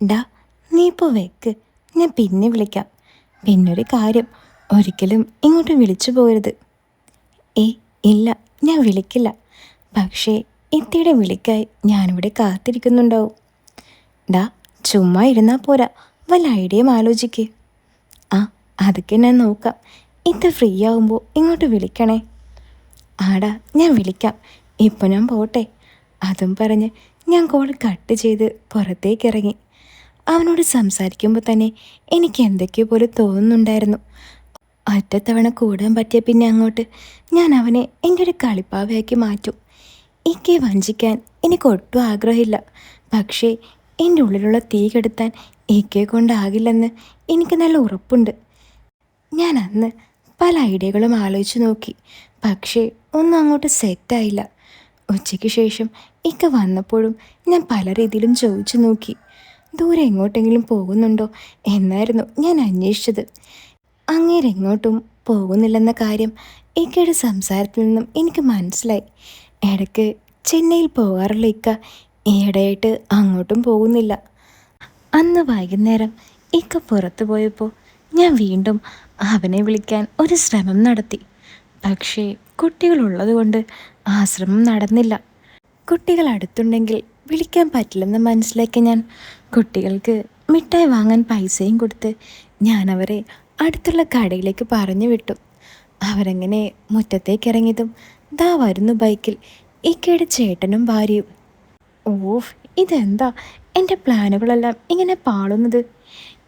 ഡാ, നീ ഇപ്പോൾ വെക്ക്, ഞാൻ പിന്നെ വിളിക്കാം. പിന്നൊരു കാര്യം, ഒരിക്കലും ഇങ്ങോട്ട് വിളിച്ചു പോകരുത്. ഏയ് ഇല്ല, ഞാൻ വിളിക്കില്ല. പക്ഷേ ഇത്തിയുടെ വിളിക്കായി ഞാനിവിടെ കാത്തിരിക്കുന്നുണ്ടാവും. ഡാ, ചുമ്മാ ഇരുന്നാൽ പോരാ, വല്ല ഐഡിയയും ആലോചിക്ക്. ആ, അതൊക്കെ ഞാൻ നോക്കാം. ഇത്ത ഫ്രീ ആവുമ്പോൾ ഇങ്ങോട്ട് വിളിക്കണേ. ആടാ, ഞാൻ വിളിക്കാം. ഇപ്പോൾ ഞാൻ പോട്ടെ. അതും പറഞ്ഞ് ഞാൻ കോൾ കട്ട് ചെയ്ത് പുറത്തേക്കിറങ്ങി. അവനോട് സംസാരിക്കുമ്പോൾ തന്നെ എനിക്ക് എന്തൊക്കെയോ പോലെ തോന്നുന്നുണ്ടായിരുന്നു. ഒറ്റത്തവണ കൂടാൻ പറ്റിയ പിന്നെ അങ്ങോട്ട് ഞാൻ അവനെ എൻ്റെ ഒരു കളിപ്പാവയാക്കി മാറ്റും. ഇക്കയെ വഞ്ചിക്കാൻ എനിക്ക് ഒട്ടും ആഗ്രഹമില്ല. പക്ഷേ എൻ്റെ ഉള്ളിലുള്ള തീ കെടുത്താൻ ഇക്കയെ കൊണ്ടാകില്ലെന്ന് എനിക്ക് നല്ല ഉറപ്പുണ്ട്. ഞാൻ അന്ന് പല ഐഡിയകളും ആലോചിച്ച് നോക്കി. പക്ഷേ ഒന്നും അങ്ങോട്ട് സെറ്റായില്ല. ഉച്ചയ്ക്ക് ശേഷം ഇക്ക വന്നപ്പോഴും ഞാൻ പല രീതിയിലും ചോദിച്ചു നോക്കി. ദൂരെ എങ്ങോട്ടെങ്കിലും പോകുന്നുണ്ടോ എന്നായിരുന്നു ഞാൻ അന്വേഷിച്ചത്. അങ്ങേരെങ്ങോട്ടും പോകുന്നില്ലെന്ന കാര്യം ഇക്കയുടെ സംസാരത്തിൽ നിന്നും എനിക്ക് മനസ്സിലായി. ഇടയ്ക്ക് ചെന്നൈയിൽ പോകാറുള്ള ഇക്ക ഈയിടെയായിട്ട് അങ്ങോട്ടും പോകുന്നില്ല. അന്ന് വൈകുന്നേരം ഇക്ക പുറത്തു പോയപ്പോൾ ഞാൻ വീണ്ടും അവനെ വിളിക്കാൻ ഒരു ശ്രമം നടത്തി. പക്ഷേ കുട്ടികളുള്ളത് കൊണ്ട് ആ ശ്രമം നടന്നില്ല. കുട്ടികൾ അടുത്തുണ്ടെങ്കിൽ വിളിക്കാൻ പറ്റില്ലെന്ന് മനസ്സിലാക്കിയ ഞാൻ കുട്ടികൾക്ക് മിഠായി വാങ്ങാൻ പൈസയും കൊടുത്ത് ഞാൻ അവരെ അടുത്തുള്ള കടയിലേക്ക് പറഞ്ഞു വിട്ടു. അവരങ്ങനെ മുറ്റത്തേക്ക് ഇറങ്ങിയതും ദാ വരുന്നു ബൈക്കിൽ ഇക്കയുടെ ചേട്ടനും ഭാര്യയും. ഓഫ്, ഇതെന്താ എൻ്റെ പ്ലാനുകളെല്ലാം ഇങ്ങനെ പാളുന്നത്?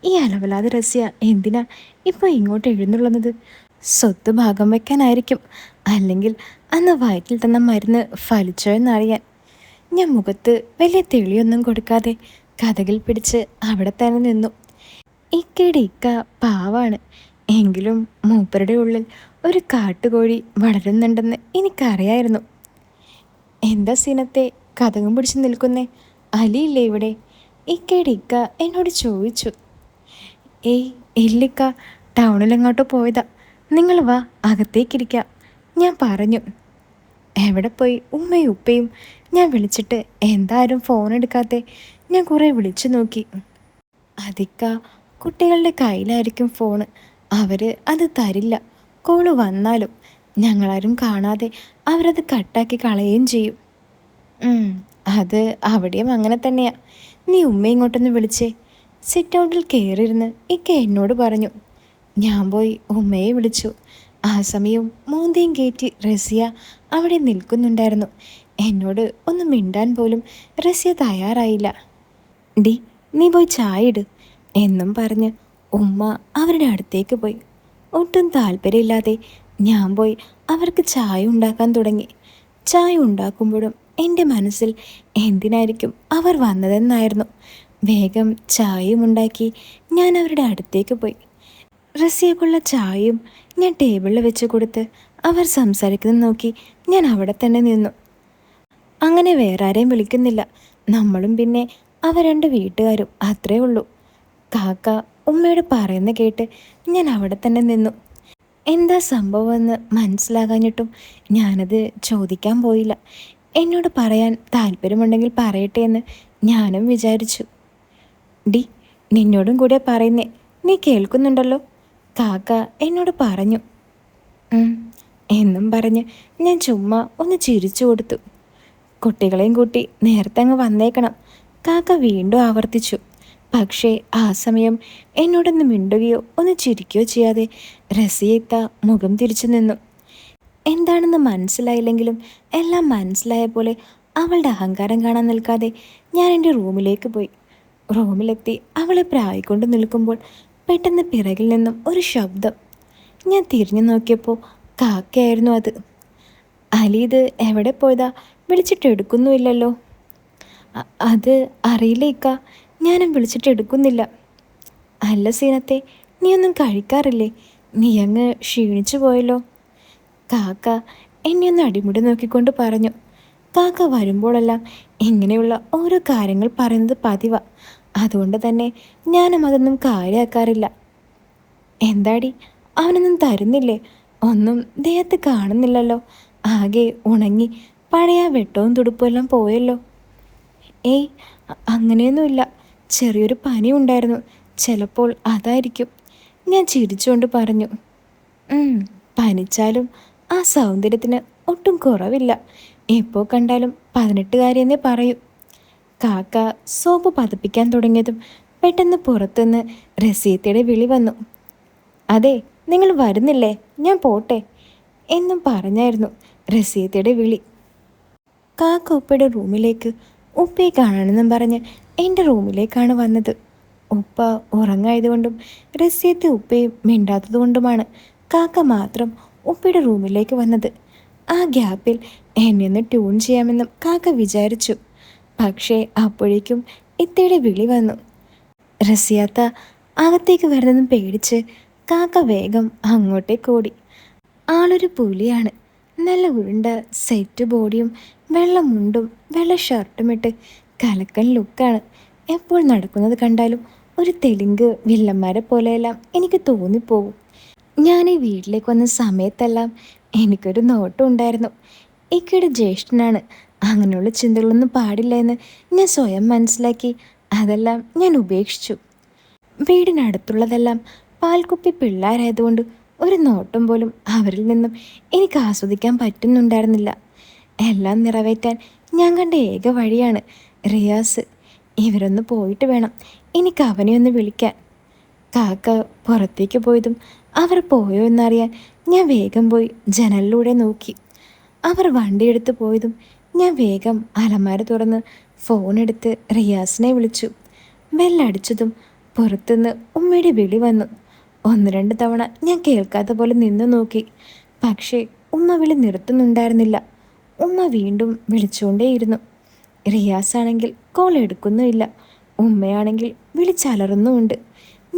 ഈ അലവലാതെ റസ്യ എന്തിനാ ഇപ്പോൾ ഇങ്ങോട്ട് എഴുന്നള്ളുന്നത്? സ്വത്ത് ഭാഗം വയ്ക്കാനായിരിക്കും, അല്ലെങ്കിൽ അന്ന് വയറ്റിൽ തന്ന മരുന്ന് ഫലിച്ചോ എന്നറിയാൻ. ഞാൻ മുഖത്ത് വലിയ തെളിയൊന്നും കൊടുക്കാതെ കഥകിൽ പിടിച്ച് അവിടെ തന്നെ നിന്നു. ഇക്കയുടെ ഇക്ക പാവാണ്. എങ്കിലും മൂപ്പരുടെ ഉള്ളിൽ ഒരു കാട്ടുകോഴി വളരുന്നുണ്ടെന്ന് എനിക്കറിയായിരുന്നു. എന്താ സീനത്തെ കഥകും പിടിച്ച് നിൽക്കുന്നേ? അലിയില്ലേ ഇവിടെ? ഇക്കയുടെ ഇക്ക എന്നോട് ചോദിച്ചു. ഏയ് ഇല്ലിക്ക, ടൗണിലെങ്ങോട്ടോ പോയതാ. നിങ്ങൾ വാ, അകത്തേക്കിരിക്കാം, ഞാൻ പറഞ്ഞു. എവിടെ പോയി ഉമ്മയും ഉപ്പയും? ഞാൻ വിളിച്ചിട്ട് എന്താരും ഫോൺ എടുക്കാതെ? ഞാൻ കുറേ വിളിച്ചു നോക്കി. അതിക്ക, കുട്ടികളുടെ കയ്യിലായിരിക്കും ഫോണ്. അവർ അത് തരില്ല. കോള് വന്നാലും ഞങ്ങളാരും കാണാതെ അവരത് കട്ടാക്കി കളയുകയും ചെയ്യും. അത് അവിടെയും അങ്ങനെ തന്നെയാ. നീ ഉമ്മ ഇങ്ങോട്ടൊന്ന് വിളിച്ചേ. സിറ്റ് ഔട്ടിൽ കയറിയിരുന്ന് ഇക്ക എന്നോട് പറഞ്ഞു. ഞാൻ പോയി ഉമ്മയെ വിളിച്ചു. ആ സമയം മോന്തയും കയറ്റി റസിയ അവിടെ നിൽക്കുന്നുണ്ടായിരുന്നു. എന്നോട് ഒന്ന് മിണ്ടാൻ പോലും റസിയ തയ്യാറായില്ല. ഡി, നീ പോയി ചായ ഇട് എന്നും പറഞ്ഞ് ഉമ്മ അവരുടെ അടുത്തേക്ക് പോയി. ഒട്ടും താല്പര്യമില്ലാതെ ഞാൻ പോയി അവർക്ക് ചായ ഉണ്ടാക്കാൻ തുടങ്ങി. ചായ ഉണ്ടാക്കുമ്പോഴും എൻ്റെ മനസ്സിൽ എന്തിനായിരിക്കും അവർ വന്നതെന്നായിരുന്നു. വേഗം ചായയും ഉണ്ടാക്കി ഞാൻ അവരുടെ അടുത്തേക്ക് പോയി. റസിയക്കുള്ള ചായയും ഞാൻ ടേബിളിൽ വെച്ച് കൊടുത്ത് അവർ സംസാരിക്കുന്നത് നോക്കി ഞാൻ അവിടെ തന്നെ നിന്നു. അങ്ങനെ വേറെ ആരെയും വിളിക്കുന്നില്ല. നമ്മളും പിന്നെ അവർ രണ്ട് വീട്ടുകാരും അത്രേ ഉള്ളൂ. കാക്ക ഉമ്മയോട് പറയുന്ന കേട്ട് ഞാൻ അവിടെ തന്നെ നിന്നു. എന്താ സംഭവമെന്ന് മനസ്സിലാകാഞ്ഞിട്ടും ഞാനത് ചോദിക്കാൻ പോയില്ല. എന്നോട് പറയാൻ താല്പര്യമുണ്ടെങ്കിൽ പറയട്ടെ എന്ന് ഞാനും വിചാരിച്ചു. ഡി, നിന്നോടും കൂടെ പറയുന്നേ, നീ കേൾക്കുന്നുണ്ടല്ലോ? കാക്ക എന്നോട് പറഞ്ഞു. എന്നും പറഞ്ഞ് ഞാൻ ചുമ്മാ ഒന്ന് ചിരിച്ചു കൊടുത്തു. കുട്ടികളെയും കൂട്ടി നേരത്തെ അങ്ങ് വന്നേക്കണം, കാക്ക വീണ്ടും ആവർത്തിച്ചു. പക്ഷേ ആ സമയം എന്നോടൊന്ന് മിണ്ടുകയോ ഒന്ന് ചിരിക്കുകയോ ചെയ്യാതെ റസിയത്ത മുഖം തിരിച്ചു നിന്നു. എന്താണെന്ന് മനസ്സിലായില്ലെങ്കിലും എല്ലാം മനസ്സിലായ പോലെ അവളുടെ അഹങ്കാരം കാണാൻ നിൽക്കാതെ ഞാൻ എൻ്റെ റൂമിലേക്ക് പോയി. റൂമിലെത്തി അവളെ പ്രായിക്കൊണ്ട് നിൽക്കുമ്പോൾ പെട്ടെന്ന് പിറകിൽ നിന്നും ഒരു ശബ്ദം. ഞാൻ തിരിഞ്ഞു നോക്കിയപ്പോൾ കാക്കയായിരുന്നു അത്. അലി, ഇത് എവിടെ പോയതാ? വിളിച്ചിട്ട് എടുക്കുന്നുമില്ലല്ലോ. അത് അറിയില്ല ഇക്ക, ഞാനും വിളിച്ചിട്ട് എടുക്കുന്നില്ല. അല്ല സീനത്തെ, നീ ഒന്നും കഴിക്കാറില്ലേ? നീ അങ്ങ് ക്ഷീണിച്ചു പോയല്ലോ. കാക്ക എന്നെ ഒന്ന് അടിമുടി നോക്കിക്കൊണ്ട് പറഞ്ഞു. കാക്ക വരുമ്പോഴെല്ലാം ഇങ്ങനെയുള്ള ഓരോ കാര്യങ്ങൾ പറയുന്നത് പതിവാ. അതുകൊണ്ട് തന്നെ ഞാനും അതൊന്നും കാര്യമാക്കാറില്ല. എന്താടി, അവനൊന്നും തരുന്നില്ലേ? ഒന്നും ദേഹത്ത് കാണുന്നില്ലല്ലോ. ആകെ ഉണങ്ങി പഴയ വെട്ടവും തുടുപ്പും എല്ലാം പോയല്ലോ. ഏയ് അങ്ങനെയൊന്നുമില്ല, ചെറിയൊരു പനി ഉണ്ടായിരുന്നു, ചിലപ്പോൾ അതായിരിക്കും. ഞാൻ ചിരിച്ചുകൊണ്ട് പറഞ്ഞു. പനിച്ചാലും ആ സൗന്ദര്യത്തിന് ഒട്ടും കുറവില്ല. എപ്പോൾ കണ്ടാലും 18-കാരിയെന്നേ പറയൂ. കാക്ക സോപ്പ് പതപ്പിക്കാൻ തുടങ്ങിയതും പെട്ടെന്ന് പുറത്തുനിന്ന് റസീത്തയുടെ വിളി വന്നു. അതെ, നിങ്ങൾ വരുന്നില്ലേ? ഞാൻ പോട്ടെ എന്നും പറഞ്ഞായിരുന്നു റസീത്തയുടെ വിളി. കാക്ക ഉപ്പയുടെ റൂമിലേക്ക് ഉപ്പയെ കാണണമെന്നും പറഞ്ഞ് എൻ്റെ റൂമിലേക്കാണ് വന്നത്. ഉപ്പ ഉറങ്ങായതുകൊണ്ടും റസീത്ത ഉപ്പയും മിണ്ടാത്തതുകൊണ്ടുമാണ് കാക്ക മാത്രം ഉപ്പയുടെ റൂമിലേക്ക് വന്നത്. ആ ഗ്യാപ്പിൽ എന്നെ ഒന്ന് ട്യൂൺ ചെയ്യാമെന്നും കാക്ക വിചാരിച്ചു. പക്ഷേ അപ്പോഴേക്കും ഇത്തയുടെ വിളി വന്നു. റസിയാത്ത അകത്തേക്ക് വരുന്നതും പേടിച്ച് കാക്ക വേഗം അങ്ങോട്ടേക്ക് ഓടി. ആളൊരു പുലിയാണ്. നല്ല ഉരുണ്ട സെറ്റ് ബോഡിയും വെള്ള മുണ്ടും വെള്ള ഷർട്ടും ഇട്ട് കലക്കൻ ലുക്കാണ്. എപ്പോൾ നടക്കുന്നത് കണ്ടാലും ഒരു തെലുങ്ക് വില്ലന്മാരെ പോലെയെല്ലാം എനിക്ക് തോന്നിപ്പോകും. ഞാൻ ഈ വീട്ടിലേക്ക് വന്ന സമയത്തെല്ലാം എനിക്കൊരു നോട്ടം ഉണ്ടായിരുന്നു. ഇക്കയുടെ ജ്യേഷ്ഠനാണ്, അങ്ങനെയുള്ള ചിന്തകളൊന്നും പാടില്ല എന്ന് ഞാൻ സ്വയം മനസ്സിലാക്കി അതെല്ലാം ഞാൻ ഉപേക്ഷിച്ചു. വീടിനടുത്തുള്ളതെല്ലാം പാൽക്കുപ്പി പിള്ളേരായതുകൊണ്ട് ഒരു നോട്ടം പോലും അവരിൽ നിന്നും എനിക്ക് ആസ്വദിക്കാൻ പറ്റുന്നുണ്ടായിരുന്നില്ല. എല്ലാം നിറവേറ്റാൻ ഞാൻ കണ്ട ഏക വഴിയാണ് റിയാസ്. ഇവരൊന്ന് പോയിട്ട് വേണം എനിക്ക് അവനെ ഒന്ന് വിളിക്കാൻ. കാക്ക പുറത്തേക്ക് പോയതും അവർ പോയോ എന്നറിയാൻ ഞാൻ വേഗം പോയി ജനലിലൂടെ നോക്കി. അവർ വണ്ടിയെടുത്ത് പോയതും ഞാൻ വേഗം അലമാര തുറന്ന് ഫോണെടുത്ത് റിയാസിനെ വിളിച്ചു. ബെല്ലടിച്ചതും പുറത്തുനിന്ന് ഉമ്മയുടെ വിളി വന്നു. 1-2 തവണ ഞാൻ കേൾക്കാത്ത പോലെ നിന്നു നോക്കി. പക്ഷേ ഉമ്മ വിളി നിർത്തുന്നുണ്ടായിരുന്നില്ല. ഉമ്മ വീണ്ടും വിളിച്ചുകൊണ്ടേയിരുന്നു. റിയാസാണെങ്കിൽ കോൾ എടുക്കുന്നുമില്ല. ഉമ്മയാണെങ്കിൽ വിളിച്ചലറുന്നുമുണ്ട്.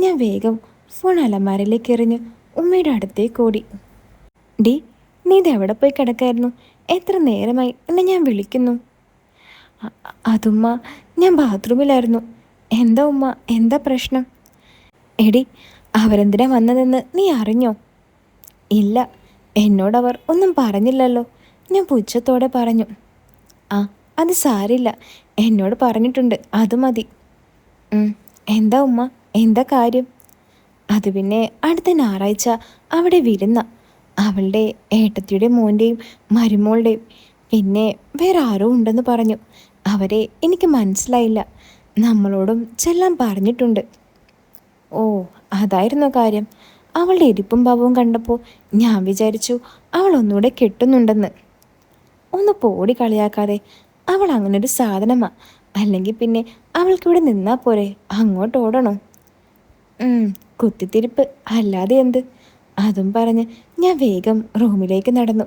ഞാൻ വേഗം ഫോൺ അലമാരയിലേക്ക് എറിഞ്ഞ് ഉമ്മയുടെ അടുത്തേക്ക് ഓടി. ഡി, നീ ഇതെവിടെ പോയി കിടക്കായിരുന്നു? എത്ര നേരമായി എന്നെ ഞാൻ വിളിക്കുന്നു. അതുമ്മ, ഞാൻ ബാത്റൂമിലായിരുന്നു. എന്താ ഉമ്മ, എന്താ പ്രശ്നം? എടി, അവരെന്തിനാ വന്നതെന്ന് നീ അറിഞ്ഞോ? ഇല്ല, എന്നോടവർ ഒന്നും പറഞ്ഞില്ലല്ലോ. ഞാൻ പുച്ഛത്തോടെ പറഞ്ഞു. ആ, അത് സാരില്ല, എന്നോട് പറഞ്ഞിട്ടുണ്ട്, അത് മതി. എന്താ ഉമ്മ, എന്താ കാര്യം? അത് പിന്നെ അടുത്ത ഞായറാഴ്ച അവിടെ വിരുന്ന. അവളുടെ ഏട്ടത്തിയുടെ മോൻ്റെയും മരുമോളുടെയും. പിന്നെ വേറെ ആരോ ഉണ്ടെന്ന് പറഞ്ഞു. അവരെ എനിക്ക് മനസ്സിലായില്ല. നമ്മളോടും ചെല്ലാൻ പറഞ്ഞിട്ടുണ്ട്. ഓ, അതായിരുന്നോ കാര്യം? അവളുടെ ഇരിപ്പും ഭാവവും കണ്ടപ്പോൾ ഞാൻ വിചാരിച്ചു അവൾ ഒന്നുകൂടെ കെട്ടുന്നുണ്ടെന്ന്. ഒന്ന് പോടി കളിയാക്കാതെ. അവൾ അങ്ങനൊരു സാധനമാ. അല്ലെങ്കിൽ പിന്നെ അവൾക്കിവിടെ നിന്നാൽ പോരെ, അങ്ങോട്ട് ഓടണോ? കുത്തിത്തിരിപ്പ്, അല്ലാതെ എന്ത്? അതും പറഞ്ഞ് ഞാൻ വേഗം റൂമിലേക്ക് നടന്നു.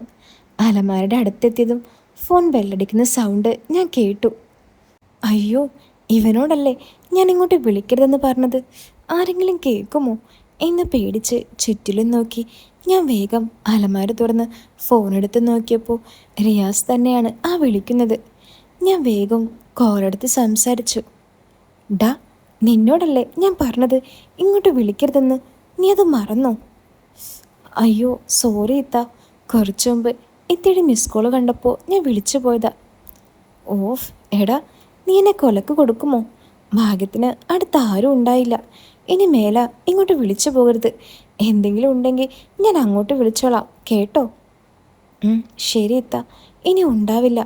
അലമാരയുടെ അടുത്തെത്തിയതും ഫോൺ ബെല്ലടിക്കുന്ന സൗണ്ട് ഞാൻ കേട്ടു. അയ്യോ, ഇവനോടല്ലേ ഞാൻ ഇങ്ങോട്ട് വിളിക്കരുതെന്ന് പറഞ്ഞത്? ആരെങ്കിലും കേൾക്കുമോ എന്ന് പേടിച്ച് ചുറ്റിലും നോക്കി ഞാൻ വേഗം അലമാര തുറന്ന് ഫോണെടുത്ത് നോക്കിയപ്പോൾ റിയാസ് തന്നെയാണ് ആ വിളിക്കുന്നത്. ഞാൻ വേഗം കോളെടുത്ത് സംസാരിച്ചു. ഡാ, നിന്നോടല്ലേ ഞാൻ പറഞ്ഞത് ഇങ്ങോട്ട് വിളിക്കരുതെന്ന്? നീ അത് മറന്നോ? അയ്യോ സോറി ഇത്ത, കുറച്ചു മുമ്പ് ഇത്തിരി മിസ് കോള് കണ്ടപ്പോൾ ഞാൻ വിളിച്ചു പോയതാ. ഓഫ് എടാ, നീ എന്നെ കൊലക്ക് കൊടുക്കുമോ? ഭാഗ്യത്തിന് അടുത്ത ആരും ഉണ്ടായില്ല. ഇനി മേല ഇങ്ങോട്ട് വിളിച്ചു പോകരുത്. എന്തെങ്കിലും ഉണ്ടെങ്കിൽ ഞാൻ അങ്ങോട്ട് വിളിച്ചോളാം കേട്ടോ. ശരി ഇത്ത, ഇനി ഉണ്ടാവില്ല.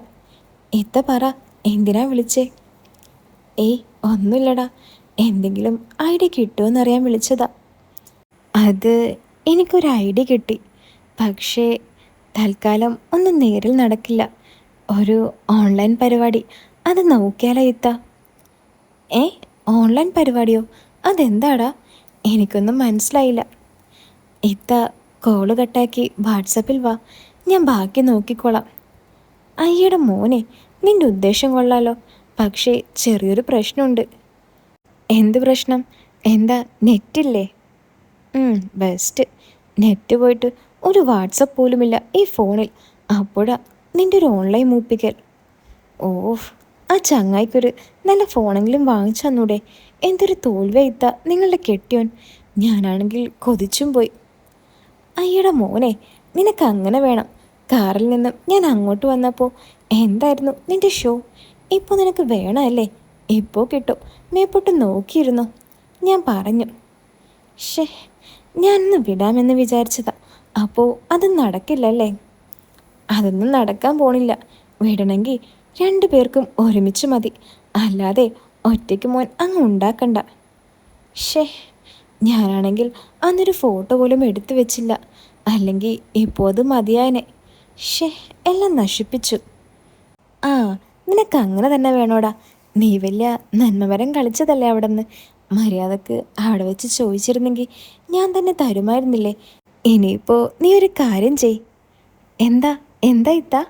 ഇത്ത പറ, എന്തിനാ വിളിച്ചേ? ഏയ് ഒന്നുമില്ലടാ, എന്തെങ്കിലും ഐഡിയ കിട്ടുമെന്നറിയാൻ വിളിച്ചതാ. അത് എനിക്കൊരു ഐഡിയ കിട്ടി. പക്ഷേ തൽക്കാലം ഒന്നും നേരിൽ നടക്കില്ല. ഒരു ഓൺലൈൻ പരിപാടി, അത് നോക്കിയാലോ ഇത്ത? ഓൺലൈൻ പരിപാടിയോ? അതെന്താടാ? എനിക്കൊന്നും മനസ്സിലായില്ല. ഇത്ത കോള് കട്ടാക്കി വാട്സപ്പിൽ വാ, ഞാൻ ബാക്കി നോക്കിക്കോളാം. അയ്യയുടെ മോനെ, നിൻ്റെ ഉദ്ദേശം കൊള്ളാലോ. പക്ഷേ ചെറിയൊരു പ്രശ്നമുണ്ട്. എന്ത് പ്രശ്നം? എന്താ, നെറ്റില്ലേ? ബെസ്റ്റ്. നെറ്റ് പോയിട്ട് ഒരു വാട്സപ്പ് പോലുമില്ല ഈ ഫോണിൽ. അപ്പോഴാ നിൻ്റെ ഒരു ഓൺലൈൻ മൂപ്പിക്കൽ. ഓഫ്, ആ ചങ്ങായിക്കൊരു നല്ല ഫോണെങ്കിലും വാങ്ങിച്ചു തന്നൂടെ? എന്തൊരു തോൽവയിത്ത നിങ്ങളുടെ കെട്ടിയോൻ. ഞാനാണെങ്കിൽ കൊതിച്ചും പോയി. അയ്യയുടെ മോനെ, നിനക്ക് അങ്ങനെ വേണം. കാറിൽ നിന്നും ഞാൻ അങ്ങോട്ട് വന്നപ്പോൾ എന്തായിരുന്നു നിൻ്റെ ഷോ? ഇപ്പോൾ നിനക്ക് വേണമല്ലേ? ഇപ്പോൾ കിട്ടും, മേപ്പോട്ട് നോക്കിയിരുന്നു. ഞാൻ പറഞ്ഞു, ഷേ, ഞാനൊന്ന് വിടാമെന്ന് വിചാരിച്ചതാ. അപ്പോൾ അത് നടക്കില്ലല്ലേ? അതൊന്നും നടക്കാൻ പോണില്ല. വിടണമെങ്കിൽ 2 പേർക്കും ഒരുമിച്ച് മതി, അല്ലാതെ ഒറ്റയ്ക്ക് മോൻ അങ്ങ് ഉണ്ടാക്കണ്ട. ഷേ, ഞാനാണെങ്കിൽ അന്നൊരു ഫോട്ടോ പോലും എടുത്തു വെച്ചില്ല, അല്ലെങ്കിൽ ഇപ്പോൾ അത് മതിയായനെ. ഷേ, എല്ലാം നശിപ്പിച്ചു. ആ, നിനക്ക് അങ്ങനെ തന്നെ വേണോടാ. നീ വലിയ നന്മമരം കളിച്ചതല്ലേ അവിടെ നിന്ന്. മര്യാദക്ക് അവിടെ വെച്ച് ചോദിച്ചിരുന്നെങ്കിൽ ഞാൻ തന്നെ തരുമായിരുന്നില്ലേ? ഇനിയിപ്പോൾ നീ ഒരു കാര്യം ചെയ്. എന്താ എന്താ ഇത്താ?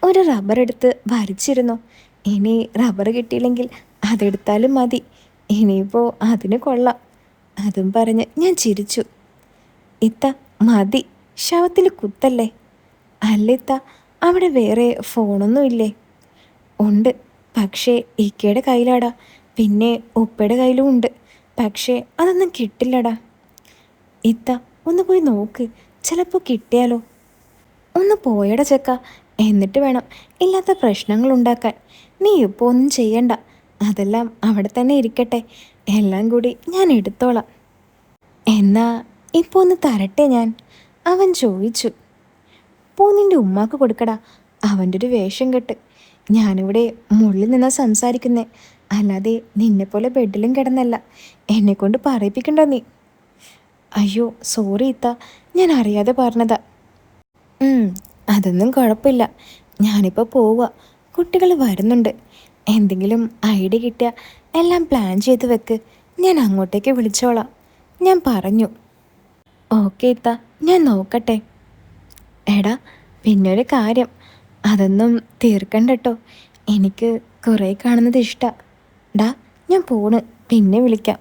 ഒരു റബ്ബർ എടുത്ത് വരച്ചിരുന്നു. ഇനി റബ്ബർ കിട്ടിയില്ലെങ്കിൽ അതെടുത്താലും മതി. ഇനിയിപ്പോൾ അതിന് കൊള്ളാം. അതും പറഞ്ഞ് ഞാൻ ചിരിച്ചു. ഇത്ത, മതി, ശവത്തിൽ കുത്തല്ലേ. അല്ല ഇത്ത, അവിടെ വേറെ ഫോണൊന്നും ഇല്ലേ? ഉണ്ട്, പക്ഷേ ഇക്കയുടെ കയ്യിലാടാ. പിന്നെ ഉപ്പയുടെ കയ്യിലും ഉണ്ട്, പക്ഷേ അതൊന്നും കിട്ടില്ലടാ. ഇത്ത, ഒന്ന് പോയി നോക്ക്, ചിലപ്പോൾ കിട്ടിയാലോ. ഒന്ന് പോയട ചെക്ക, എന്നിട്ട് വേണം ഇല്ലാത്ത പ്രശ്നങ്ങൾ ഉണ്ടാക്കാൻ. നീ ഇപ്പോൾ ഒന്നും ചെയ്യണ്ട, അതെല്ലാം അവിടെ തന്നെ ഇരിക്കട്ടെ. എല്ലാം കൂടി ഞാൻ എടുത്തോളാം. എന്നാ ഇപ്പോൾ ഒന്ന് തരട്ടെ ഞാൻ? അവൻ ചോദിച്ചു. പോ നിൻ്റെ ഉമ്മാക്ക് കൊടുക്കടാ, അവൻ്റെ ഒരു വേഷം കെട്ട്. ഞാനിവിടെ മുള്ളിൽ നിന്നാ സംസാരിക്കുന്നേ, അല്ലാതെ നിന്നെപ്പോലെ ബെഡിലും കിടന്നല്ല. എന്നെക്കൊണ്ട് പറയിപ്പിക്കണ്ട നീ. അയ്യോ സോറി ഇത്ത, ഞാൻ അറിയാതെ പറഞ്ഞതാ. അതൊന്നും കുഴപ്പമില്ല. ഞാനിപ്പോൾ പോവുക, കുട്ടികൾ വരുന്നുണ്ട്. എന്തെങ്കിലും ഐഡിയ കിട്ടിയാൽ എല്ലാം പ്ലാൻ ചെയ്ത് വെക്ക്, ഞാൻ അങ്ങോട്ടേക്ക് വിളിച്ചോളാം. ഞാൻ പറഞ്ഞു. ഓക്കെ ഇത്ത, ഞാൻ നോക്കട്ടെ. എടാ, പിന്നൊരു കാര്യം, അതൊന്നും തീർക്കണ്ട കേട്ടോ. എനിക്ക് കുറേ കാണുന്നത് ഇഷ്ടമാണ്. ഡാ, ഞാൻ പോണ്, പിന്നെ വിളിക്കാം.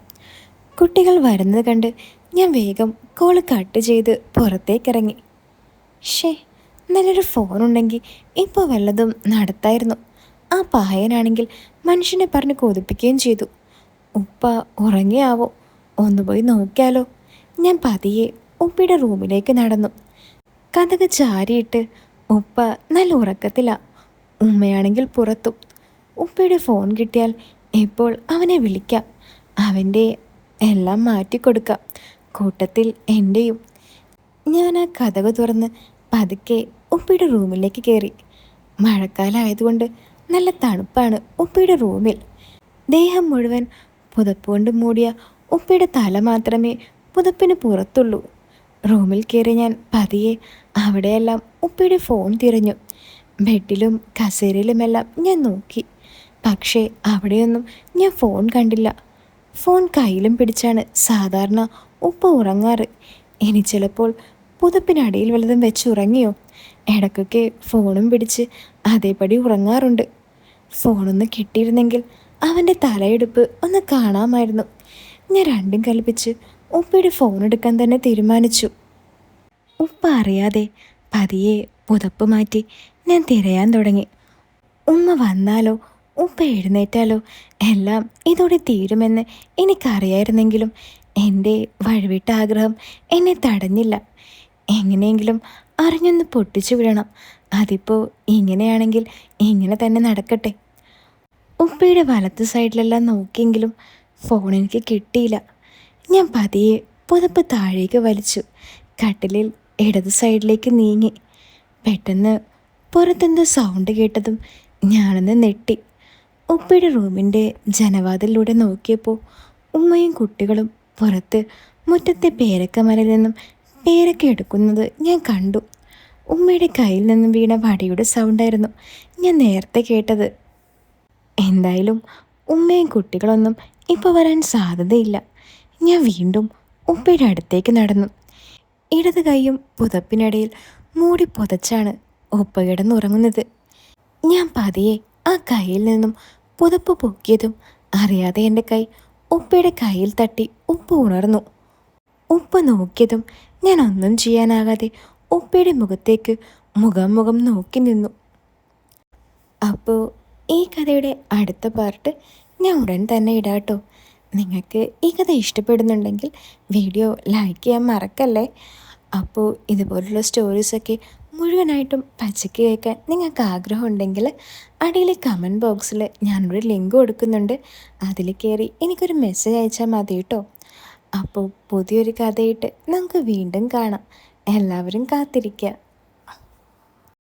കുട്ടികൾ വരുന്നത് കണ്ട് ഞാൻ വേഗം കോള് കട്ട് ചെയ്ത് പുറത്തേക്കിറങ്ങി. ഷേ, നല്ലൊരു ഫോണുണ്ടെങ്കിൽ ഇപ്പോൾ വല്ലതും നടത്തായിരുന്നു. ആ പായനാണെങ്കിൽ മനുഷ്യനെ പറഞ്ഞ് കൊതിപ്പിക്കുകയും ചെയ്തു. ഉപ്പ ഉറങ്ങിയാവോ? ഒന്ന് പോയി നോക്കിയാലോ. ഞാൻ പതിയെ ഉപ്പയുടെ റൂമിലേക്ക് നടന്നു. കതക് ചാരിയിട്ട് ഉപ്പ നല്ല ഉറക്കത്തിലാണ്. ഉമ്മയാണെങ്കിൽ പുറത്തും. ഉപ്പയുടെ ഫോൺ കിട്ടിയാൽ ഇപ്പോൾ അവനെ വിളിക്കാം, അവൻ്റെ എല്ലാം മാറ്റിക്കൊടുക്കാം, കൂട്ടത്തിൽ എൻ്റെയും. ഞാൻ ആ കതക് തുറന്ന് പതുക്കെ ഉപ്പയുടെ റൂമിലേക്ക് കയറി. മഴക്കാലമായതുകൊണ്ട് നല്ല തണുപ്പാണ് ഉപ്പയുടെ റൂമിൽ. ദേഹം മുഴുവൻ പുതപ്പുകൊണ്ട് മൂടിയ ഉപ്പയുടെ തല മാത്രമേ പുതപ്പിന് പുറത്തുള്ളൂ. റൂമിൽ കയറി ഞാൻ പതിയെ അവിടെയെല്ലാം ഉപ്പയുടെ ഫോൺ തിരഞ്ഞു. ബെഡിലും കസേരയിലുമെല്ലാം ഞാൻ നോക്കി, പക്ഷേ അവിടെയൊന്നും ഞാൻ ഫോൺ കണ്ടില്ല. ഫോൺ കയ്യിലും പിടിച്ചാണ് സാധാരണ ഉപ്പ ഉറങ്ങാറ്. ഇനി ചിലപ്പോൾ പുതപ്പിനടിയിൽ വല്ലതും വെച്ച് ഉറങ്ങിയോ? ഇടയ്ക്കൊക്കെ ഫോണും പിടിച്ച് അതേപടി ഉറങ്ങാറുണ്ട്. ഫോണൊന്ന് കിട്ടിയിരുന്നെങ്കിൽ അവൻ്റെ തലയെടുപ്പ് ഒന്ന് കാണാമായിരുന്നു. ഞാൻ രണ്ടും കൽപ്പിച്ച് ഉപ്പയുടെ ഫോൺ എടുക്കാൻ തന്നെ തീരുമാനിച്ചു. ഉപ്പ അറിയാതെ പതിയെ പുതപ്പ് മാറ്റി ഞാൻ തിരയാൻ തുടങ്ങി. ഉമ്മ വന്നാലോ ഉപ്പ എഴുന്നേറ്റാലോ എല്ലാം ഇതോടെ തീരുമെന്ന് എനിക്കറിയായിരുന്നെങ്കിലും എൻ്റെ വഴിവിട്ട ആഗ്രഹം എന്നെ തടഞ്ഞില്ല. എങ്ങനെയെങ്കിലും അറിഞ്ഞൊന്ന് പൊട്ടിച്ചു വിടണം. അതിപ്പോൾ ഇങ്ങനെയാണെങ്കിൽ ഇങ്ങനെ തന്നെ നടക്കട്ടെ. ഉപ്പയുടെ വലത്ത് സൈഡിലെല്ലാം നോക്കിയെങ്കിലും ഫോൺ എനിക്ക് കിട്ടിയില്ല. ഞാൻ പതിയെ പുതപ്പ് താഴേക്ക് വലിച്ചു കട്ടിലിൽ ഇടത് സൈഡിലേക്ക് നീങ്ങി. പെട്ടെന്ന് പുറത്തെന്തോ സൗണ്ട് കേട്ടതും ഞാനൊന്ന് നെട്ടി. ഉപ്പയുടെ റൂമിൻ്റെ ജനവാതിലൂടെ നോക്കിയപ്പോൾ ഉമ്മയും കുട്ടികളും പുറത്ത് മുറ്റത്തെ പേരക്കമരയിൽ നിന്നും പേരക്ക എടുക്കുന്നത് ഞാൻ കണ്ടു. ഉമ്മയുടെ കയ്യിൽ നിന്നും വീണ വടിയുടെ സൗണ്ടായിരുന്നു ഞാൻ നേരത്തെ കേട്ടത്. എന്തായാലും ഉമ്മയും കുട്ടികളൊന്നും ഇപ്പോൾ വരാൻ സാധ്യതയില്ല. ഞാൻ വീണ്ടും ഉപ്പയുടെ അടുത്തേക്ക് നടന്നു. ഇടത് കൈയും പുതപ്പിനിടയിൽ മൂടി പുതച്ചാണ് ഉപ്പ കിടന്നുറങ്ങുന്നത്. ഞാൻ പതിയെ ആ കയ്യിൽ നിന്നും പുതപ്പ് പൊക്കിയതും അറിയാതെ എൻ്റെ കൈ ഉപ്പയുടെ കയ്യിൽ തട്ടി ഉപ്പ ഉണർന്നു. ഉപ്പ നോക്കിയതും ഞാൻ ഒന്നും ചെയ്യാനാകാതെ ഉപ്പയുടെ മുഖത്തേക്ക് മുഖം നോക്കി നിന്നു. അപ്പോൾ ഈ കഥയുടെ അടുത്ത പാർട്ട് ഞാൻ ഉടൻ തന്നെ ഇടാട്ടോ. നിങ്ങൾക്ക് ഈ കഥ ഇഷ്ടപ്പെടുന്നുണ്ടെങ്കിൽ വീഡിയോ ലൈക്ക് ചെയ്യാൻ മറക്കല്ലേ. അപ്പോൾ ഇതുപോലുള്ള സ്റ്റോറീസൊക്കെ മുഴുവനായിട്ടും പച്ചയ്ക്ക് കേൾക്കാൻ നിങ്ങൾക്ക് ആഗ്രഹമുണ്ടെങ്കിൽ അടിയിൽ കമൻറ്റ് ബോക്സിൽ ഞാനൊരു ലിങ്ക് കൊടുക്കുന്നുണ്ട്. അതിൽ കയറി എനിക്കൊരു മെസ്സേജ് അയച്ചാൽ മതി കേട്ടോ. അപ്പോൾ പുതിയൊരു കഥയായിട്ട് നമുക്ക് വീണ്ടും കാണാം. എല്ലാവരും കാത്തിരിക്കുക.